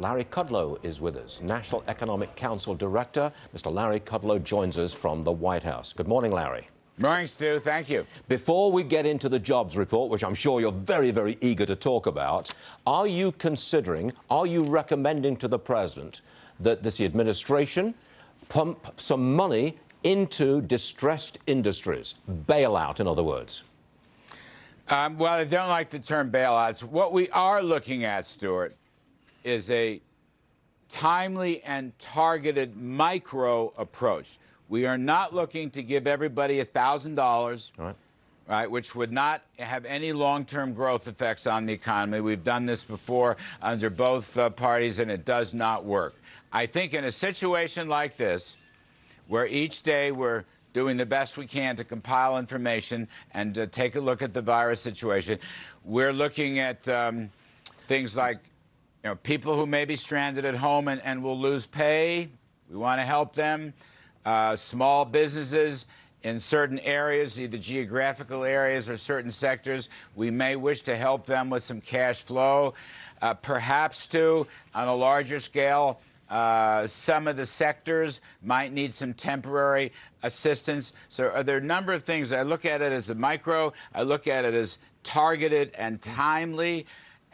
Larry Kudlow is with us, National Economic Council Director. Mr. Larry Kudlow joins us from the White House. Good morning, Larry. Morning, Stu. Thank you. Before we get into the jobs report, which I'm sure you're very, very eager to talk about, are you recommending to the President that this administration pump some money into distressed industries? Bailout, in other words. Well, I don't like the term bailouts. What we are looking at, Stuart, is a timely and targeted micro approach. We are not looking to give everybody $1,000, right, which would not have any long-term growth effects on the economy. We've done this before under both parties, and it does not work. I think in a situation like this, where each day we're doing the best we can to compile information and take a look at the virus situation, we're looking at things like people who may be stranded at home and will lose pay. We want to help them. Small businesses in certain areas, either geographical areas or certain sectors, we may wish to help them with some cash flow. Perhaps, too, on a larger scale, some of the sectors might need some temporary assistance. So there are a number of things. I look at it as a micro. I look at it as targeted and timely.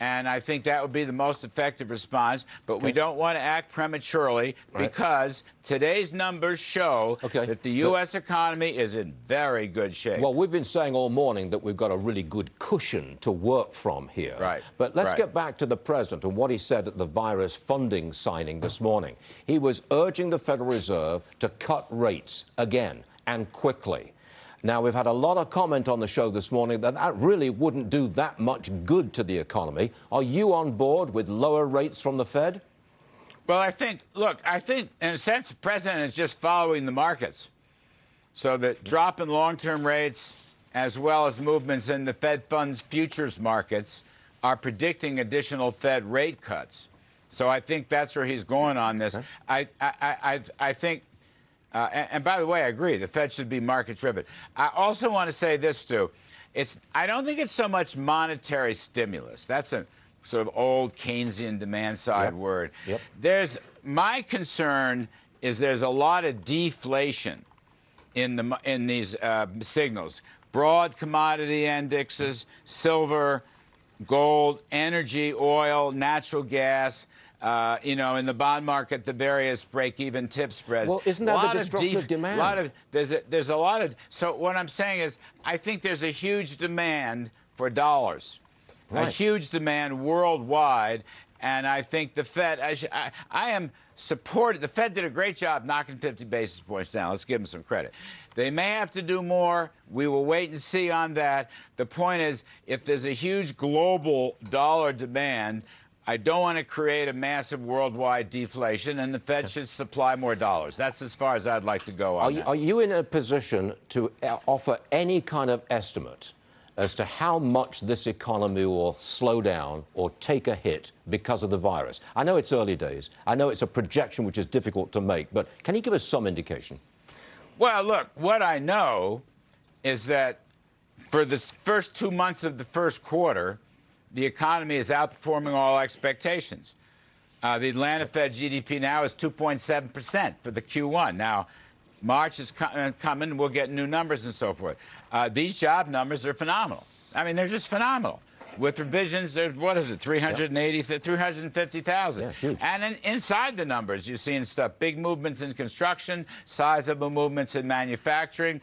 And I think that would be the most effective response. But we don't want to act prematurely because today's numbers show that the U.S. economy is in very good shape. Well, we've been saying all morning that we've got a really good cushion to work from here. But let's get back to the President and what he said at the virus funding signing this morning. He was urging the Federal Reserve to cut rates again and quickly. Now, we've had a lot of comment on the show this morning that that really wouldn't do that much good to the economy. Are you on board with lower rates from the Fed? Well, I think in a sense, the President is just following the markets. So the drop in long-term rates, as well as movements in the Fed funds futures markets, are predicting additional Fed rate cuts. So I think that's where he's going on this. I think... and by the way, I agree, the Fed should be market-driven. I also want to say this, Stu. I don't think it's so much monetary stimulus. That's a sort of old Keynesian demand-side word. My concern is there's a lot of deflation in these signals. Broad commodity indexes, silver, gold, energy, oil, natural gas. In the bond market, the various break-even tip spreads. Well, isn't that the destructive demand? There's a lot of. So what I'm saying is, I think there's a huge demand for dollars, a huge demand worldwide, and I think the Fed. I am supported. The Fed did a great job knocking 50 basis points down. Let's give them some credit. They may have to do more. We will wait and see on that. The point is, if there's a huge global dollar demand, I don't want to create a massive worldwide deflation, and the Fed should supply more dollars. That's as far as I'd like to go on that. Are you in a position to offer any kind of estimate as to how much this economy will slow down or take a hit because of the virus? I know it's early days. I know it's a projection which is difficult to make, but can you give us some indication? Well, look, what I know is that for the first 2 months of the first quarter, the economy is outperforming all expectations. The Atlanta Fed GDP now is 2.7% for the Q1. Now, March is coming. We'll get new numbers and so forth. These job numbers are phenomenal. I mean, they're just phenomenal. With revisions, what is it, 350,000? Yeah, huge. And inside the numbers, you're seeing stuff, big movements in construction, sizable movements in manufacturing.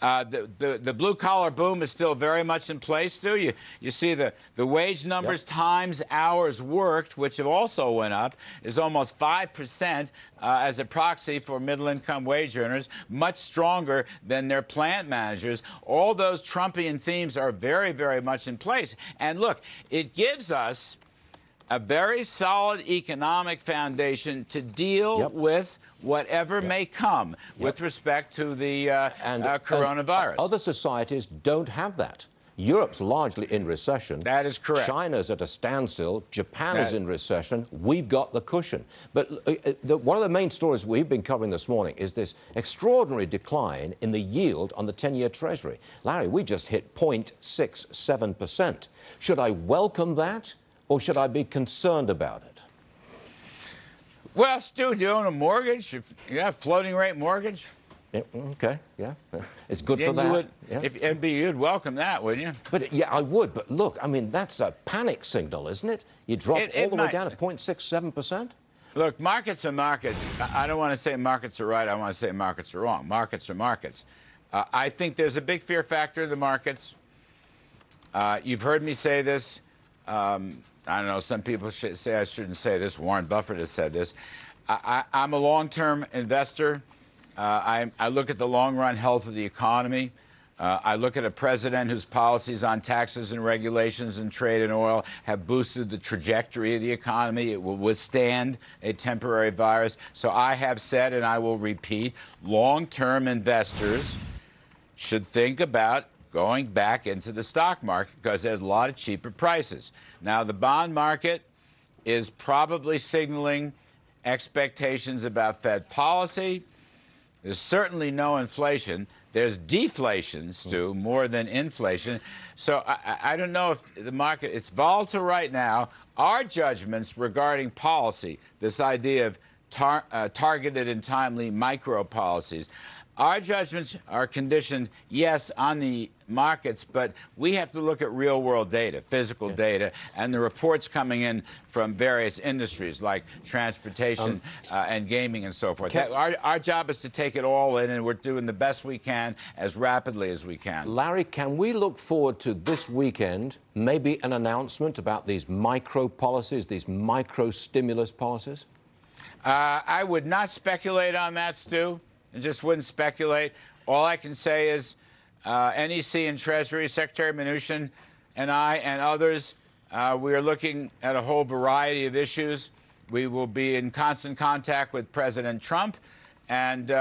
The blue-collar boom is still very much in place, too. You see the wage numbers times hours worked, which have also went up, is almost 5% as a proxy for middle-income wage earners, much stronger than their plant managers. All those Trumpian themes are very, very much in place. And look, it gives us a very solid economic foundation to deal with whatever may come with respect to the coronavirus. Other societies don't have that. Europe's largely in recession. That is correct. China's at a standstill. Japan is in recession. We've got the cushion. But one of the main stories we've been covering this morning is this extraordinary decline in the yield on the 10-year Treasury. Larry, we just hit 0.67%. Should I welcome that, or should I be concerned about it? Well, Stu, do you own a mortgage? You have floating rate mortgage? Yeah, okay, yeah. It's good for that. You'd welcome that, wouldn't you? But yeah, I would. But look, I mean, that's a panic signal, isn't it? You drop all the way down to 0.67%. Look, markets are markets. I don't want to say markets are right. I want to say markets are wrong. Markets are markets. I think there's a big fear factor in the markets. You've heard me say this. I don't know. Some people say I shouldn't say this. Warren Buffett has said this. I'm a long-term investor. I look at the long-run health of the economy. I look at a president whose policies on taxes and regulations and trade and oil have boosted the trajectory of the economy. It will withstand a temporary virus. So I have said, and I will repeat, long-term investors should think about going back into the stock market because there's a lot of cheaper prices. Now, the bond market is probably signaling expectations about Fed policy. There's certainly no inflation. There's deflation, Stu, more than inflation. So I don't know if the market, it's volatile right now. Our judgments regarding policy, this idea of targeted and timely micro policies, our judgments are conditioned, yes, on the markets, but we have to look at real-world data, physical data, and the reports coming in from various industries like transportation and gaming and so forth. Our job is to take it all in, and we're doing the best we can as rapidly as we can. Larry, can we look forward to this weekend, maybe an announcement about these micro policies, these micro stimulus policies? I would not speculate on that, Stu. I just wouldn't speculate. All I can say is NEC and Treasury, Secretary Mnuchin and I and others, we are looking at a whole variety of issues. We will be in constant contact with President Trump, and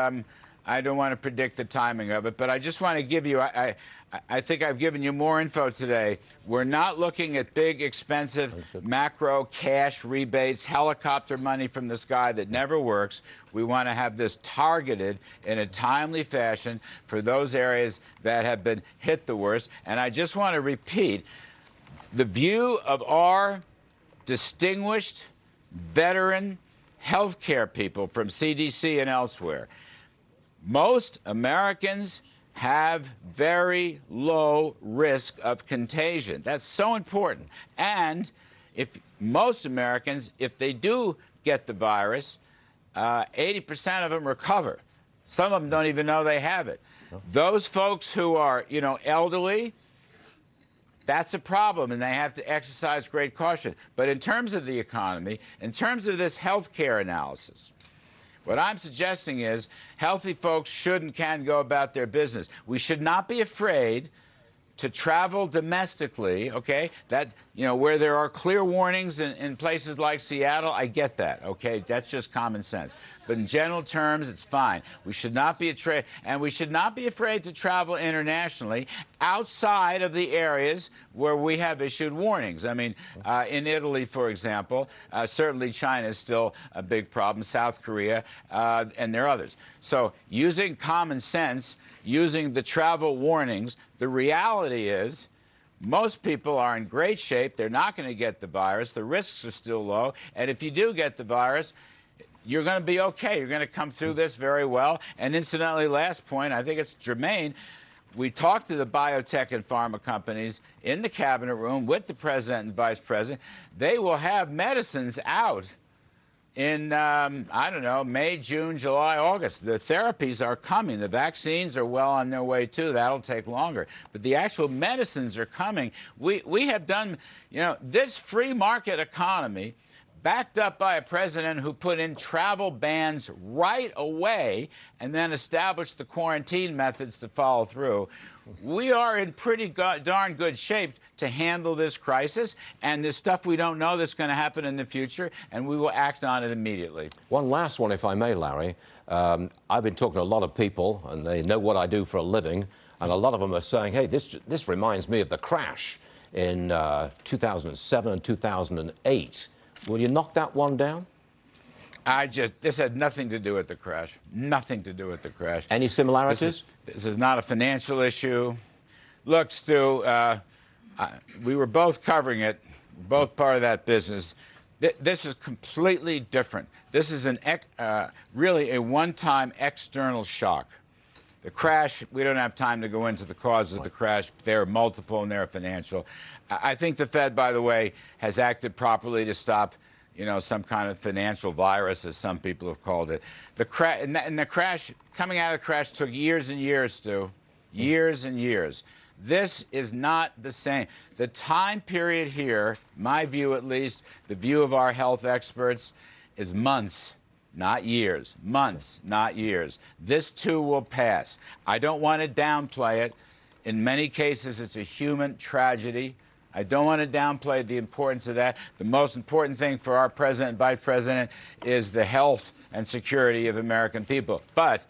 I don't want to predict the timing of it, but I just want to give you, I think I've given you more info today. We're not looking at big, expensive macro cash rebates, helicopter money from the sky that never works. We want to have this targeted in a timely fashion for those areas that have been hit the worst. And I just want to repeat the view of our distinguished veteran healthcare people from CDC and elsewhere. Most Americans have very low risk of contagion. That's so important. And if most Americans, if they do get the virus, 80% of them recover. Some of them don't even know they have it. Those folks who are, elderly, that's a problem, and they have to exercise great caution. But in terms of the economy, in terms of this health care analysis, what I'm suggesting is healthy folks should and can go about their business. We should not be afraid to travel domestically, okay? That, where there are clear warnings in places like Seattle, I get that, okay? That's just common sense. But in general terms, it's fine. We should not be afraid, and we should not be afraid to travel internationally outside of the areas where we have issued warnings. I mean, in Italy, for example, certainly China is still a big problem, South Korea, and there are others. So using common sense, using the travel warnings, the reality is most people are in great shape. They're not going to get the virus. The risks are still low. And if you do get the virus, you're going to be okay. You're going to come through this very well. And incidentally, last point, I think it's germane. We talked to the biotech and pharma companies in the cabinet room with the president and vice president. They will have medicines out in, I don't know, May, June, July, August. The therapies are coming. The vaccines are well on their way, too. That'll take longer. But the actual medicines are coming. We have done, this free market economy, backed up by a president who put in travel bans right away and then established the quarantine methods to follow through. We are in pretty darn good shape to handle this crisis, and there's stuff we don't know that's going to happen in the future, and we will act on it immediately. One last one, if I may, Larry. I've been talking to a lot of people, and they know what I do for a living, and a lot of them are saying, hey, this reminds me of the crash in 2007 and 2008. Will you knock that one down? This had nothing to do with the crash. Nothing to do with the crash. Any similarities? This is not a financial issue. Look, Stu, we were both covering it, both part of that business. This is completely different. This is really a one-time external shock. The crash, we don't have time to go into the causes of the crash. There are multiple and they're financial. I think the Fed, by the way, has acted properly to stop, some kind of financial virus, as some people have called it. The crash, coming out of the crash took years and years, Stu. Years and years. This is not the same. The time period here, my view at least, the view of our health experts, is months. Not years. Months, not years. This too will pass. I don't want to downplay it. In many cases, it's a human tragedy. I don't want to downplay the importance of that. The most important thing for our president and vice president is the health and security of American people. But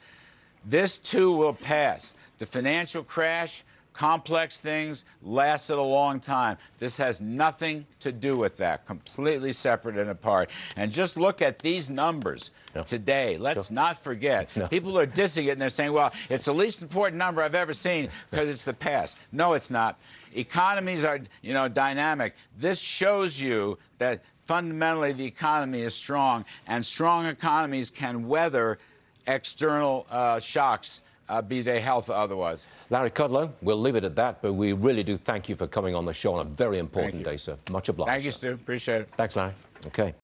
this too will pass. The financial crash, complex things, lasted a long time. This has nothing to do with that, completely separate and apart. And just look at these numbers today. Let's not forget. People are dissing it, and they're saying, well, it's the least important number I've ever seen because it's the past. No, it's not. Economies are, dynamic. This shows you that fundamentally the economy is strong, and strong economies can weather external shocks, be they health or otherwise. Larry Kudlow, we'll leave it at that, but we really do thank you for coming on the show on a very important day, sir. Much obliged. Thank you, Stu. Appreciate it. Thanks, Larry. Okay.